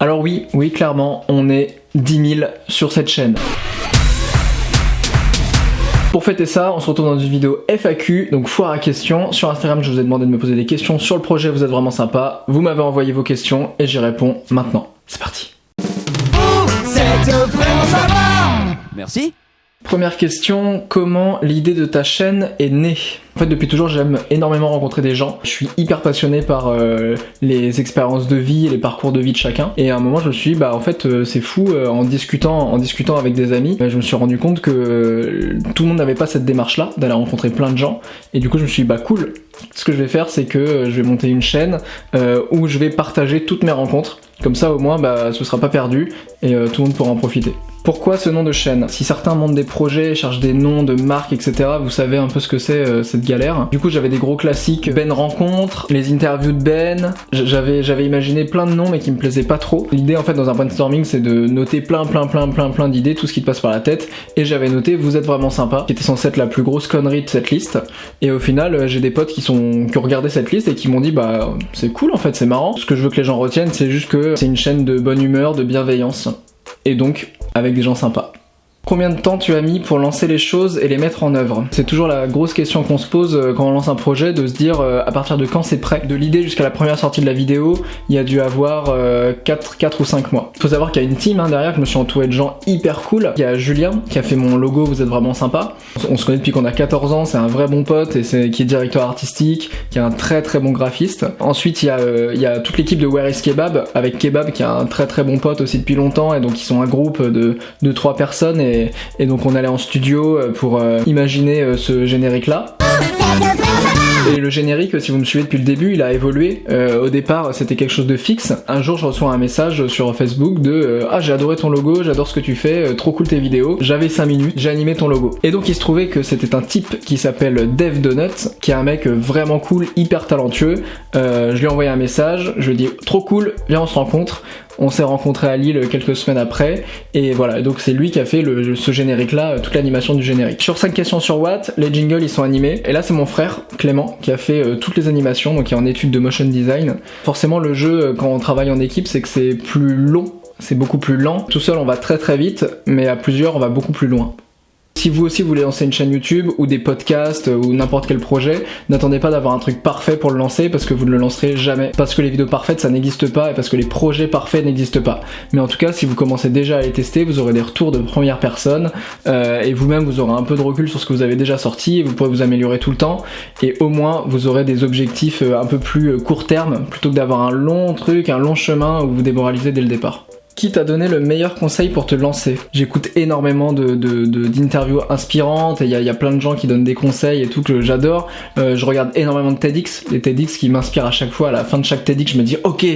Alors oui, clairement, on est 10 000 sur cette chaîne. Pour fêter ça, on se retrouve dans une vidéo FAQ, donc foire à questions. Sur Instagram, je vous ai demandé de me poser des questions sur le projet, vous êtes vraiment sympa. Vous m'avez envoyé vos questions et j'y réponds maintenant. C'est parti. C'est vraiment sympa. Merci. Première question, comment l'idée de ta chaîne est née? En fait, depuis toujours, j'aime énormément rencontrer des gens. Je suis hyper passionné par les expériences de vie et les parcours de vie de chacun. Et à un moment, je me suis dit, en fait, c'est fou, en discutant avec des amis, je me suis rendu compte que tout le monde n'avait pas cette démarche-là, d'aller rencontrer plein de gens. Et du coup, je me suis dit, cool. Ce que je vais faire, c'est que je vais monter une chaîne où je vais partager toutes mes rencontres. Comme ça, au moins, ce sera pas perdu et tout le monde pourra en profiter. Pourquoi ce nom de chaîne? Si certains montent des projets, cherchent des noms de marques, etc., vous savez un peu ce que c'est cette galère. Du coup, j'avais des gros classiques, Ben Rencontre, les interviews de Ben. J'avais imaginé plein de noms mais qui me plaisaient pas trop. L'idée en fait dans un brainstorming, c'est de noter plein d'idées, tout ce qui te passe par la tête. Et j'avais noté Vous êtes vraiment sympa, qui était censé être la plus grosse connerie de cette liste. Et au final, j'ai des potes qui ont regardé cette liste et qui m'ont dit c'est cool en fait, c'est marrant. Ce que je veux que les gens retiennent, c'est juste que c'est une chaîne de bonne humeur, de bienveillance. Et donc, avec des gens sympas. Combien de temps tu as mis pour lancer les choses et les mettre en œuvre? C'est toujours la grosse question qu'on se pose quand on lance un projet, de se dire à partir de quand c'est prêt. De l'idée jusqu'à la première sortie de la vidéo, il y a dû avoir 4 ou 5 mois. Faut savoir qu'il y a une team derrière, que je me suis entouré de gens hyper cool. Il y a Julien qui a fait mon logo Vous êtes vraiment sympa. On se connaît depuis qu'on a 14 ans, c'est un vrai bon pote et qui est directeur artistique, qui est un très bon graphiste. Ensuite il y a toute l'équipe de Where is Kebab, avec Kebab qui est un très bon pote aussi depuis longtemps, et donc ils sont un groupe de 3 personnes et donc on allait en studio pour imaginer ce générique là. Et le générique, si vous me suivez depuis le début, il a évolué. Au départ, c'était quelque chose de fixe. Un jour, je reçois un message sur Facebook de j'ai adoré ton logo, j'adore ce que tu fais, trop cool tes vidéos. J'avais 5 minutes, j'ai animé ton logo. Et donc, il se trouvait que c'était un type qui s'appelle Dev Donut, qui est un mec vraiment cool, hyper talentueux. Je lui ai envoyé un message, je lui ai dit trop cool, viens on se rencontre. On s'est rencontrés à Lille quelques semaines après, et voilà, donc c'est lui qui a fait ce générique-là, toute l'animation du générique. Sur 5 questions sur Watt, les jingles ils sont animés, et là c'est mon frère, Clément, qui a fait toutes les animations, donc qui est en études de motion design. Forcément le jeu, quand on travaille en équipe, c'est que c'est plus long, c'est beaucoup plus lent. Tout seul on va très vite, mais à plusieurs on va beaucoup plus loin. Si vous aussi voulez lancer une chaîne YouTube ou des podcasts ou n'importe quel projet, n'attendez pas d'avoir un truc parfait pour le lancer, parce que vous ne le lancerez jamais. Parce que les vidéos parfaites ça n'existe pas, et parce que les projets parfaits n'existent pas. Mais en tout cas, si vous commencez déjà à les tester, vous aurez des retours de première personne, et vous-même vous aurez un peu de recul sur ce que vous avez déjà sorti, et vous pourrez vous améliorer tout le temps, et au moins vous aurez des objectifs un peu plus court terme, plutôt que d'avoir un long chemin où vous démoralisez dès le départ. Qui t'a donné le meilleur conseil pour te lancer? J'écoute énormément d'interviews inspirantes, et il y a plein de gens qui donnent des conseils et tout que j'adore. Je regarde énormément de TEDx, les TEDx qui m'inspirent à chaque fois. À la fin de chaque TEDx, je me dis ok,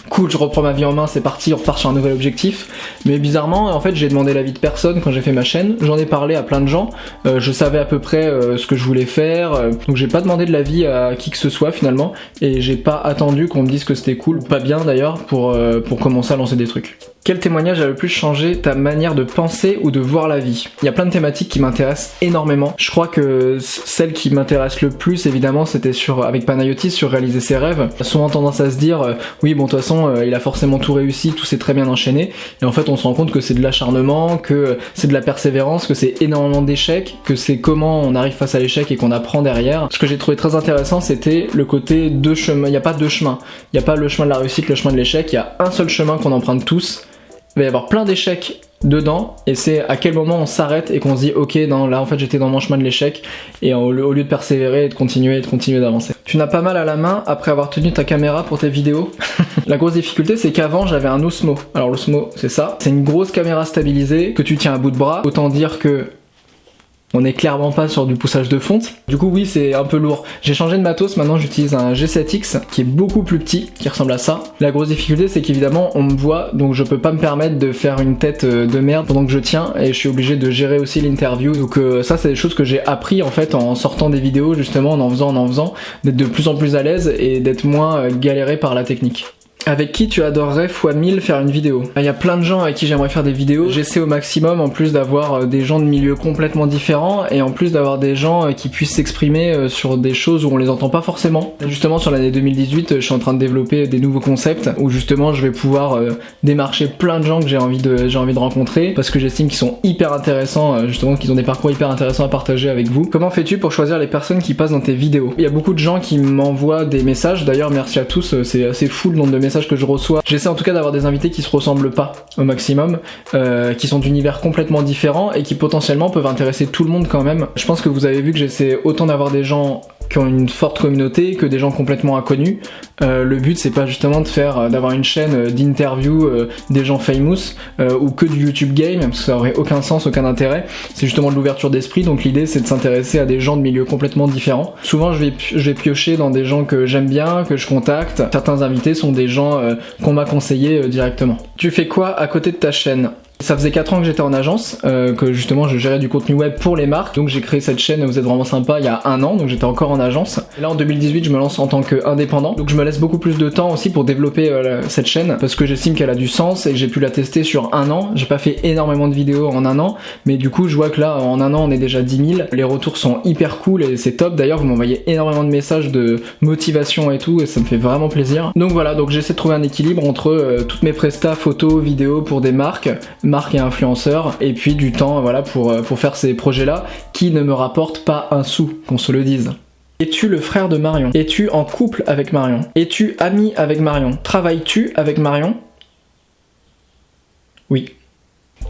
cool, je reprends ma vie en main, c'est parti, on repart sur un nouvel objectif. Mais bizarrement, en fait, j'ai demandé l'avis de personne quand j'ai fait ma chaîne. J'en ai parlé à plein de gens. Je savais à peu près ce que je voulais faire, donc j'ai pas demandé de l'avis à qui que ce soit finalement, et j'ai pas attendu qu'on me dise que c'était cool, pas bien d'ailleurs, pour commencer à lancer des trucs. Quel témoignage a le plus changé ta manière de penser ou de voir la vie? Il y a plein de thématiques qui m'intéressent énormément. Je crois que celle qui m'intéresse le plus, évidemment, c'était avec Panayotis, sur réaliser ses rêves. On a souvent tendance à se dire oui, bon, de toute façon, il a forcément tout réussi, tout s'est très bien enchaîné. Et en fait, on se rend compte que c'est de l'acharnement, que c'est de la persévérance, que c'est énormément d'échecs, que c'est comment on arrive face à l'échec et qu'on apprend derrière. Ce que j'ai trouvé très intéressant, c'était le côté deux chemins. Il n'y a pas deux chemins. Il n'y a pas le chemin de la réussite, le chemin de l'échec. Il y a un seul chemin qu'on emprunte tous. Il va y avoir plein d'échecs dedans, et c'est à quel moment on s'arrête et qu'on se dit ok, non, là en fait j'étais dans mon chemin de l'échec, et au lieu de persévérer et de continuer d'avancer. Tu n'as pas mal à la main après avoir tenu ta caméra pour tes vidéos? La grosse difficulté, c'est qu'avant j'avais un Osmo. Alors l'Osmo, c'est ça, c'est une grosse caméra stabilisée que tu tiens à bout de bras. Autant dire que on n'est clairement pas sur du poussage de fonte. Du coup oui, c'est un peu lourd. J'ai changé de matos, maintenant j'utilise un G7X qui est beaucoup plus petit, qui ressemble à ça. La grosse difficulté, c'est qu'évidemment on me voit, donc je peux pas me permettre de faire une tête de merde pendant que je tiens, et je suis obligé de gérer aussi l'interview. Donc ça, c'est des choses que j'ai appris en fait en sortant des vidéos, justement, en en faisant, d'être de plus en plus à l'aise et d'être moins galéré par la technique. Avec qui tu adorerais x 1000 faire une vidéo? Il y a plein de gens avec qui j'aimerais faire des vidéos. J'essaie au maximum en plus d'avoir des gens de milieux complètement différents et en plus d'avoir des gens qui puissent s'exprimer sur des choses où on les entend pas forcément. Justement sur l'année 2018, je suis en train de développer des nouveaux concepts où justement je vais pouvoir démarcher plein de gens que j'ai envie de rencontrer parce que j'estime qu'ils sont hyper intéressants, justement qu'ils ont des parcours hyper intéressants à partager avec vous. Comment fais-tu pour choisir les personnes qui passent dans tes vidéos? Il y a beaucoup de gens qui m'envoient des messages, d'ailleurs merci à tous, c'est assez fou le nombre de messages que je reçois. J'essaie en tout cas d'avoir des invités qui se ressemblent pas au maximum, qui sont d'univers complètement différents et qui potentiellement peuvent intéresser tout le monde quand même. Je pense que vous avez vu que j'essaie autant d'avoir des gens qui ont une forte communauté que des gens complètement inconnus. Le but c'est pas justement d'avoir une chaîne d'interview des gens famous ou que du YouTube game parce que ça aurait aucun sens, aucun intérêt. C'est justement de l'ouverture d'esprit, donc l'idée c'est de s'intéresser à des gens de milieux complètement différents. Souvent je vais piocher dans des gens que j'aime bien, que je contacte. Certains invités sont des gens qu'on m'a conseillé directement. Tu fais quoi à côté de ta chaîne? Ça faisait 4 ans que j'étais en agence, que justement je gérais du contenu web pour les marques, donc j'ai créé cette chaîne Vous êtes vraiment sympa il y a 1 an, donc j'étais encore en agence. Et là en 2018 je me lance en tant qu'indépendant, donc je me laisse beaucoup plus de temps aussi pour développer cette chaîne, parce que j'estime qu'elle a du sens et que j'ai pu la tester sur 1 an. J'ai pas fait énormément de vidéos en 1 an, mais du coup je vois que là en 1 an on est déjà 10 000, les retours sont hyper cool et c'est top. D'ailleurs vous m'envoyez énormément de messages de motivation et tout, et ça me fait vraiment plaisir. Donc voilà, donc j'essaie de trouver un équilibre entre toutes mes prestats, photos, vidéos pour des marques et influenceurs, et puis du temps voilà pour faire ces projets là qui ne me rapportent pas un sou, qu'on se le dise. Es-tu le frère de Marion? Es-tu en couple avec Marion? Es-tu ami avec Marion? Travailles-tu avec Marion? Oui.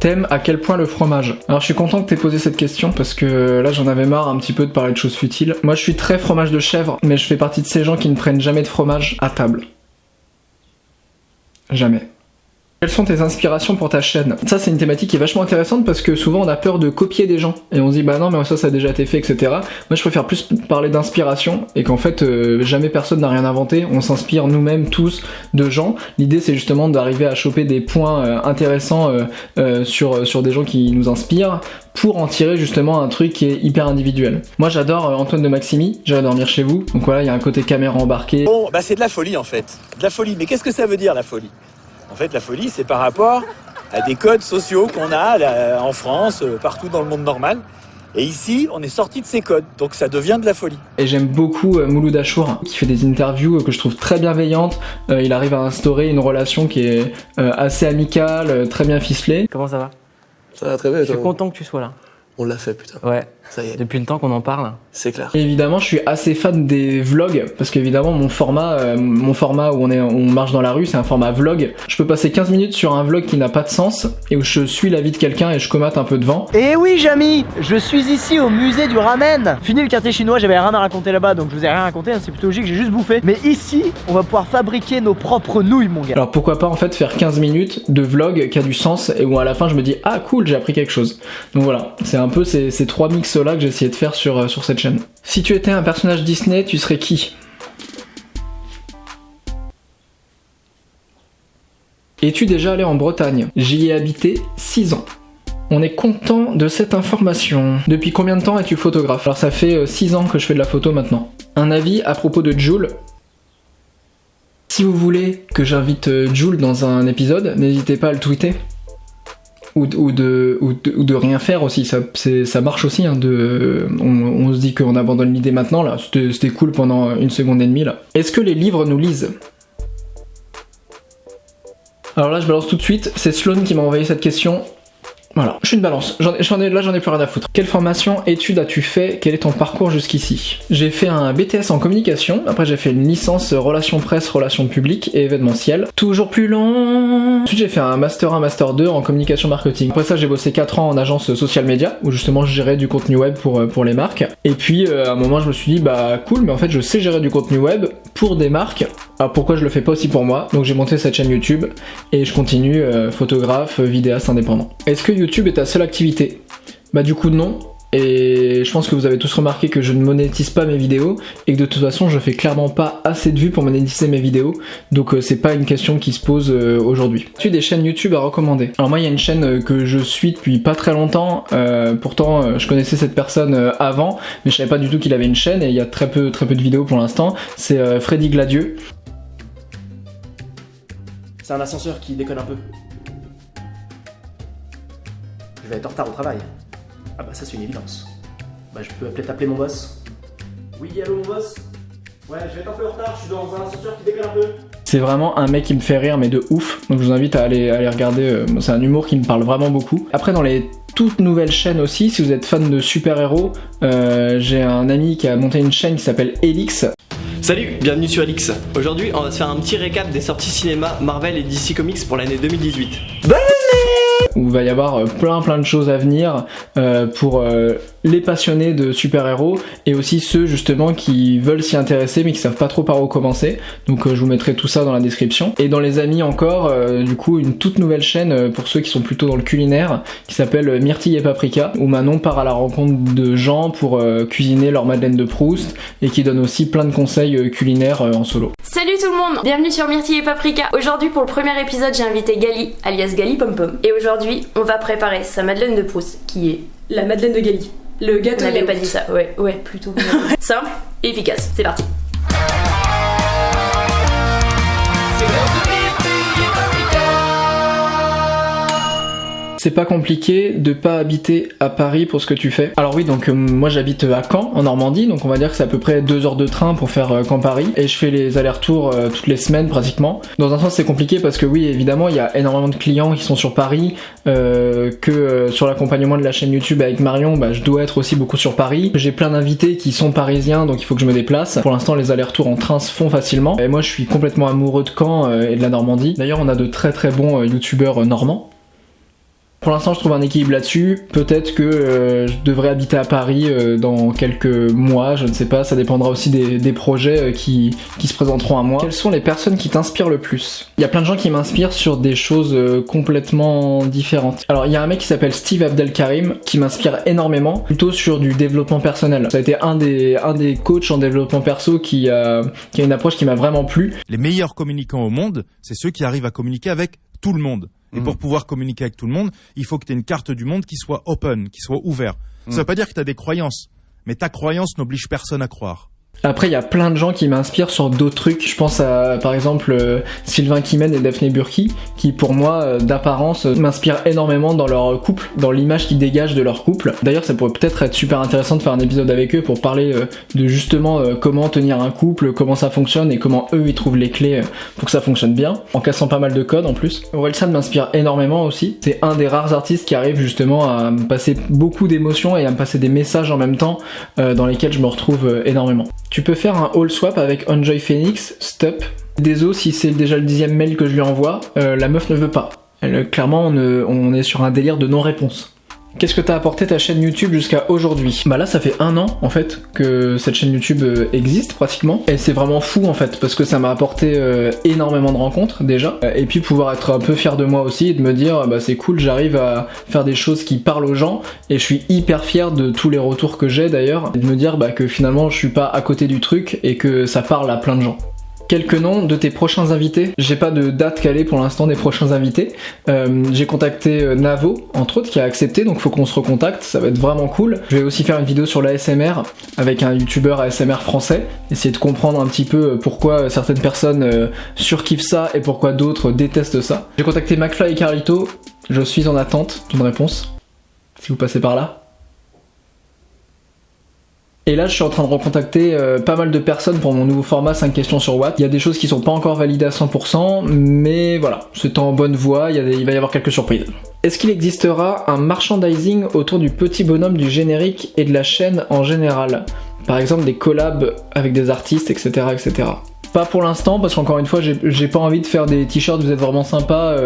T'aimes à quel point le fromage? Alors je suis content que t'aies posé cette question parce que là j'en avais marre un petit peu de parler de choses futiles. Moi je suis très fromage de chèvre, mais je fais partie de ces gens qui ne prennent jamais de fromage à table. Jamais. Quelles sont tes inspirations pour ta chaîne? Ça c'est une thématique qui est vachement intéressante parce que souvent on a peur de copier des gens et on se dit bah non mais ça a déjà été fait, etc. Moi je préfère plus parler d'inspiration et qu'en fait jamais personne n'a rien inventé, on s'inspire nous-mêmes tous de gens. L'idée c'est justement d'arriver à choper des points intéressants sur des gens qui nous inspirent pour en tirer justement un truc qui est hyper individuel. Moi j'adore Antoine de Maximi, j'irai dormir chez vous, donc voilà il y a un côté caméra embarquée. Bon bah c'est de la folie en fait, de la folie, mais qu'est-ce que ça veut dire la folie? En fait, la folie, c'est par rapport à des codes sociaux qu'on a là, en France, partout dans le monde normal. Et ici, on est sorti de ces codes, donc ça devient de la folie. Et j'aime beaucoup Mouloud Achour, qui fait des interviews que je trouve très bienveillantes. Il arrive à instaurer une relation qui est assez amicale, très bien ficelée. Comment ça va? Ça va très bien. Je suis content que tu sois là. On l'a fait, putain. Ouais. Ça y est. Depuis le temps qu'on en parle. C'est clair. Et évidemment, je suis assez fan des vlogs parce qu'évidemment, mon format où on marche dans la rue, c'est un format vlog. Je peux passer 15 minutes sur un vlog qui n'a pas de sens et où je suis la vie de quelqu'un et je comate un peu devant. Et oui, Jamy, je suis ici au musée du ramen. Fini le quartier chinois, j'avais rien à raconter là-bas, donc je vous ai rien raconté, hein, c'est plutôt logique, j'ai juste bouffé. Mais ici, on va pouvoir fabriquer nos propres nouilles, mon gars. Alors pourquoi pas en fait faire 15 minutes de vlog qui a du sens et où à la fin je me dis ah cool, j'ai appris quelque chose. Donc voilà, c'est un peu ces 3 mix là que j'ai essayé de faire sur cette chaîne. Si tu étais un personnage Disney, tu serais qui? Es-tu déjà allé en Bretagne? J'y ai habité 6 ans. On est content de cette information. Depuis combien de temps es-tu photographe? Alors ça fait 6 ans que je fais de la photo maintenant. Un avis à propos de Jul? Si vous voulez que j'invite Jul dans un épisode, n'hésitez pas à le tweeter. Ou de rien faire aussi, ça marche aussi, hein, on se dit qu'on abandonne l'idée maintenant, là, c'était cool pendant 1 seconde et demie, là. Est-ce que les livres nous lisent? Alors là, je balance tout de suite, c'est Sloan qui m'a envoyé cette question. Voilà, je suis une balance, j'en ai plus rien à foutre. Quelle formation, études as-tu fait? Quel est ton parcours jusqu'ici? J'ai fait un BTS en communication, après j'ai fait une licence relations presse, relations publiques et événementiel. Toujours plus long. Ensuite j'ai fait un master 1, master 2 en communication marketing. Après ça j'ai bossé 4 ans en agence social media, où justement je gérais du contenu web pour les marques. Et puis à un moment je me suis dit bah cool, mais en fait je sais gérer du contenu web pour des marques. Alors pourquoi je le fais pas aussi pour moi? Donc j'ai monté cette chaîne YouTube et je continue photographe, vidéaste indépendant. Est-ce que YouTube est ta seule activité? Bah du coup non, et je pense que vous avez tous remarqué que je ne monétise pas mes vidéos et que de toute façon je fais clairement pas assez de vues pour monétiser mes vidéos, donc c'est pas une question qui se pose aujourd'hui. As-tu des chaînes YouTube à recommander? Alors moi il y a une chaîne que je suis depuis pas très longtemps, pourtant je connaissais cette personne avant, mais je savais pas du tout qu'il avait une chaîne et il y a très peu de vidéos pour l'instant, c'est Freddy Gladieux. C'est un ascenseur qui déconne un peu. Je vais être en retard au travail. Ah bah ça c'est une évidence. Bah je peux peut-être appeler mon boss. Oui, allô mon boss? Ouais, je vais être un peu en retard, je suis dans un ascenseur qui déconne un peu. C'est vraiment un mec qui me fait rire, mais de ouf. Donc je vous invite à aller regarder. C'est un humour qui me parle vraiment beaucoup. Après, dans les toutes nouvelles chaînes aussi, si vous êtes fan de super-héros, j'ai un ami qui a monté une chaîne qui s'appelle Elix. Salut, bienvenue sur Elix. Aujourd'hui, on va se faire un petit récap des sorties cinéma Marvel et DC Comics pour l'année 2018. Bonne année! Où il va y avoir plein de choses à venir pour les passionnés de super-héros et aussi ceux justement qui veulent s'y intéresser mais qui savent pas trop par où commencer. Donc je vous mettrai tout ça dans la description. Et dans les amis encore, du coup une toute nouvelle chaîne pour ceux qui sont plutôt dans le culinaire qui s'appelle Myrtille et Paprika, où Manon part à la rencontre de gens pour cuisiner leur Madeleine de Proust et qui donne aussi plein de conseils culinaires en solo. Salut tout le monde, bienvenue sur Myrtille et Paprika. Aujourd'hui pour le premier épisode j'ai invité Gali, alias Gali Pom Pom. Et aujourd'hui on va préparer sa Madeleine de Proust, qui est la Madeleine de Gali. Le gâteau. On n'avait pas dit ça, ouais, plutôt. Simple et efficace, c'est parti. C'est pas compliqué de pas habiter à Paris pour ce que tu fais. Alors oui, donc moi j'habite à Caen, en Normandie, donc on va dire que c'est à peu près 2 heures de train pour faire Caen-Paris, et je fais les allers-retours toutes les semaines pratiquement. Dans un sens c'est compliqué parce que oui, évidemment, il y a énormément de clients qui sont sur Paris, que sur l'accompagnement de la chaîne YouTube avec Marion, bah, je dois être aussi beaucoup sur Paris. J'ai plein d'invités qui sont parisiens, donc il faut que je me déplace. Pour l'instant, les allers-retours en train se font facilement, et moi je suis complètement amoureux de Caen et de la Normandie. D'ailleurs, on a de très bons youtubeurs normands. Pour l'instant, je trouve un équilibre là-dessus. Peut-être que je devrais habiter à Paris dans quelques mois, je ne sais pas. Ça dépendra aussi des projets qui se présenteront à moi. Quelles sont les personnes qui t'inspirent le plus? Il y a plein de gens qui m'inspirent sur des choses complètement différentes. Alors, il y a un mec qui s'appelle Steve Abdelkarim qui m'inspire énormément, plutôt sur du développement personnel. Ça a été un des coachs en développement perso qui a une approche qui m'a vraiment plu. Les meilleurs communicants au monde, c'est ceux qui arrivent à communiquer avec tout le monde. Et pour pouvoir communiquer avec tout le monde, il faut que tu aies une carte du monde qui soit open, qui soit ouverte. Ça veut pas dire que tu as des croyances, mais ta croyance n'oblige personne à croire. Après, il y a plein de gens qui m'inspirent sur d'autres trucs. Je pense à, par exemple, Sylvain Kimène et Daphné Burki, qui pour moi, d'apparence, m'inspirent énormément dans leur couple, dans l'image qu'ils dégagent de leur couple. D'ailleurs, ça pourrait peut-être être super intéressant de faire un épisode avec eux pour parler de justement comment tenir un couple, comment ça fonctionne et comment eux, ils trouvent les clés pour que ça fonctionne bien, en cassant pas mal de codes en plus. Orelsan m'inspire énormément aussi. C'est un des rares artistes qui arrive justement à me passer beaucoup d'émotions et à me passer des messages en même temps dans lesquels je me retrouve énormément. Tu peux faire un all swap avec Enjoy Phoenix, Stup. Désolé si c'est déjà le 10e mail que je lui envoie, la meuf ne veut pas. Clairement, on est sur un délire de non-réponse. Qu'est-ce que t'as apporté ta chaîne YouTube jusqu'à aujourd'hui? Bah là ça fait 1 an en fait que cette chaîne YouTube existe pratiquement, et c'est vraiment fou en fait parce que ça m'a apporté énormément de rencontres déjà, et puis pouvoir être un peu fier de moi aussi et de me dire bah c'est cool, j'arrive à faire des choses qui parlent aux gens, et je suis hyper fier de tous les retours que j'ai d'ailleurs, et de me dire bah que finalement je suis pas à côté du truc et que ça parle à plein de gens. Quelques noms de tes prochains invités. J'ai pas de date calée pour l'instant des prochains invités. J'ai contacté Navo, entre autres, qui a accepté, donc faut qu'on se recontacte, ça va être vraiment cool. Je vais aussi faire une vidéo sur l'ASMR avec un youtubeur ASMR français, essayer de comprendre un petit peu pourquoi certaines personnes surkiffent ça et pourquoi d'autres détestent ça. J'ai contacté McFly et Carlito, je suis en attente d'une réponse, si vous passez par là. Et là, je suis en train de recontacter pas mal de personnes pour mon nouveau format 5 questions sur Watt. Il y a des choses qui sont pas encore validées à 100%, mais voilà, c'est en bonne voie, il va y avoir quelques surprises. Est-ce qu'il existera un merchandising autour du petit bonhomme du générique et de la chaîne en général? Par exemple des collabs avec des artistes, etc. etc. Pas pour l'instant, parce qu'encore une fois, j'ai pas envie de faire des t-shirts, vous êtes vraiment sympa,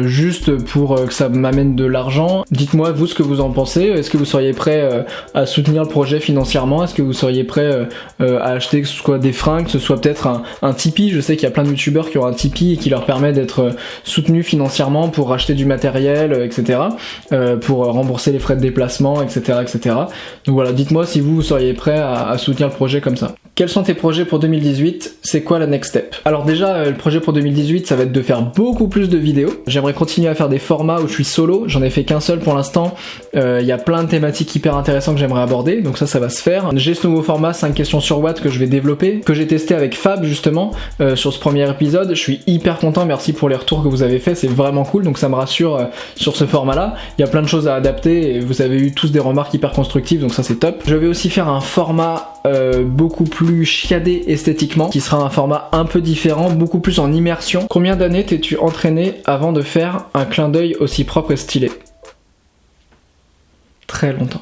juste pour que ça m'amène de l'argent. Dites-moi vous ce que vous en pensez. Est-ce que vous seriez prêt à soutenir le projet financièrement? Est-ce que vous seriez prêt à acheter que ce soit des fringues, que ce soit peut-être un Tipeee? Je sais qu'il y a plein de youtubeurs qui ont un Tipeee et qui leur permet d'être soutenus financièrement pour acheter du matériel, etc. Pour rembourser les frais de déplacement, etc. etc. Donc voilà, dites-moi si vous seriez prêt à soutenir le projet comme ça. Quels sont tes projets pour 2018? C'est quoi la next step? Alors déjà, le projet pour 2018, ça va être de faire beaucoup plus de vidéos. vidéo. J'aimerais continuer à faire des formats où je suis solo, j'en ai fait qu'un seul pour l'instant. Il y a plein de thématiques hyper intéressantes que j'aimerais aborder, donc ça va se faire. J'ai ce nouveau format 5 questions sur Watt que je vais développer, que j'ai testé avec Fab justement sur ce premier épisode. Je suis hyper content, merci pour les retours que vous avez fait, c'est vraiment cool, donc ça me rassure sur ce format là. Il y a plein de choses à adapter et vous avez eu tous des remarques hyper constructives, donc ça c'est top. Je vais aussi faire un format beaucoup plus chiadé esthétiquement, qui sera un format un peu différent, beaucoup plus en immersion. Combien d'années t'es-tu entraîné avant de faire un clin d'œil aussi propre et stylé? Très longtemps.